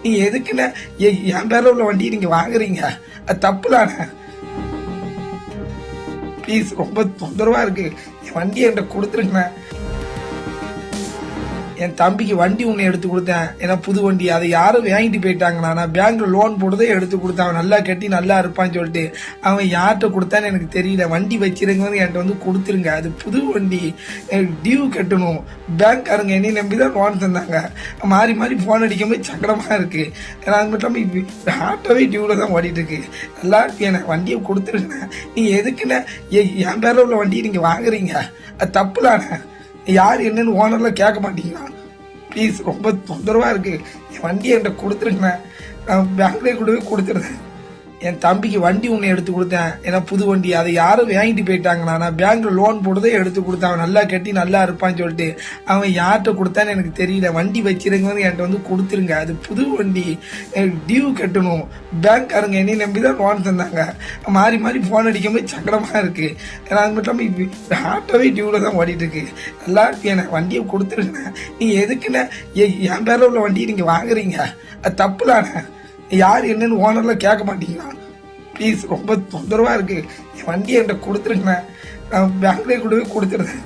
நீங்க எதுக்குன்னு என் பேர்ல உள்ள வண்டியை நீங்க வாங்குறீங்க? அது தப்புதானே? ப்ளீஸ், ரொம்ப தொந்தரவா இருக்கு. என் வண்டியை என்கிட்ட கொடுத்துருங்கண்ணே. என் தம்பிக்கு வண்டி ஒன்று எடுத்து கொடுத்தேன், ஏன்னா புது வண்டி. அதை யாரும் வாங்கிட்டு போயிட்டாங்கண்ணா. நான் பேங்க்ல லோன் போட்டதே எடுத்து கொடுத்தேன். அவன் நல்லா கட்டி நல்லா இருப்பான்னு சொல்லிட்டு அவன் யார்கிட்ட கொடுத்தான்னு எனக்கு தெரியல. வண்டி வச்சிருங்க என்கிட்ட வந்து கொடுத்துருங்க. அது புது வண்டி, டியூ கட்டணும். பேங்க்காரங்க என்னை நம்பி தான் லோன் தந்தாங்க. மாறி மாறி ஃபோன் அடிக்கும்போது சங்கடமா இருக்கு. ஏன்னா அது மட்டும் இல்லாமல் ஆட்டோவே டியூல தான் ஓடிட்டு இருக்கு. நல்லா இருக்கு, எனக்கு வண்டியை கொடுத்துருங்க. நீங்க எதுக்குன்னு என் பேர்ல உள்ள வண்டியை நீங்க வாங்குறீங்க? அது தப்புதானே? யார் என்னன்னு ஓனர்ல கேட்க மாட்டீங்களா? ப்ளீஸ், ரொம்ப தொந்தரவா இருக்கு. என் வண்டியை என்கிட்ட கொடுத்துருங்கண்ணே. நான் பேங்க்லேயே கூடவே கொடுத்துருந்தேன். என் தம்பிக்கு வண்டி ஒன்று எடுத்து கொடுத்தேன், ஏன்னா புது வண்டி. அதை யாரும் வாங்கிட்டு போயிட்டாங்கண்ணா. நான் பேங்க்ல லோன் போட்டதே எடுத்து கொடுத்தேன். அவன் நல்லா கட்டி நல்லா இருப்பான்னு சொல்லிட்டு அவன் யார்கிட்ட கொடுத்தான்னு எனக்கு தெரியல. வண்டி வச்சிருங்க என்கிட்ட வந்து கொடுத்துருங்க. அது புது வண்டி, டியூ கட்டணும். பேங்க்காரங்க என்னை நம்பி தான் லோன் தந்தாங்க. மாறி மாறி ஃபோன் அடிக்கும்போது சங்கடமா இருக்கு. ஏன்னா அது மட்டும் இல்லாமல் ஆட்டோவே டியூல தான் ஓடிட்டு இருக்கு. நல்லா இருக்கு, எனக்கு வண்டியை கொடுத்துருங்க. நீங்க எதுக்குன்னு என் பேர்ல உள்ள வண்டியை நீங்க வாங்குறீங்க? அது தப்புதானே? யார் என்னன்னு ஓனர்ல கேட்க மாட்டீங்களா? ப்ளீஸ், ரொம்ப தொந்தரவா இருக்கு. என் வண்டியை என்கிட்ட கொடுத்துருங்க. நான் பேங்க்லேயே கூடவே கொடுத்துருந்தேன்.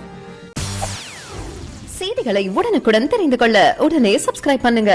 செய்திகளை உடனுக்குடன் தெரிந்து கொள்ள உடனே சப்ஸ்கிரைப் பண்ணுங்க.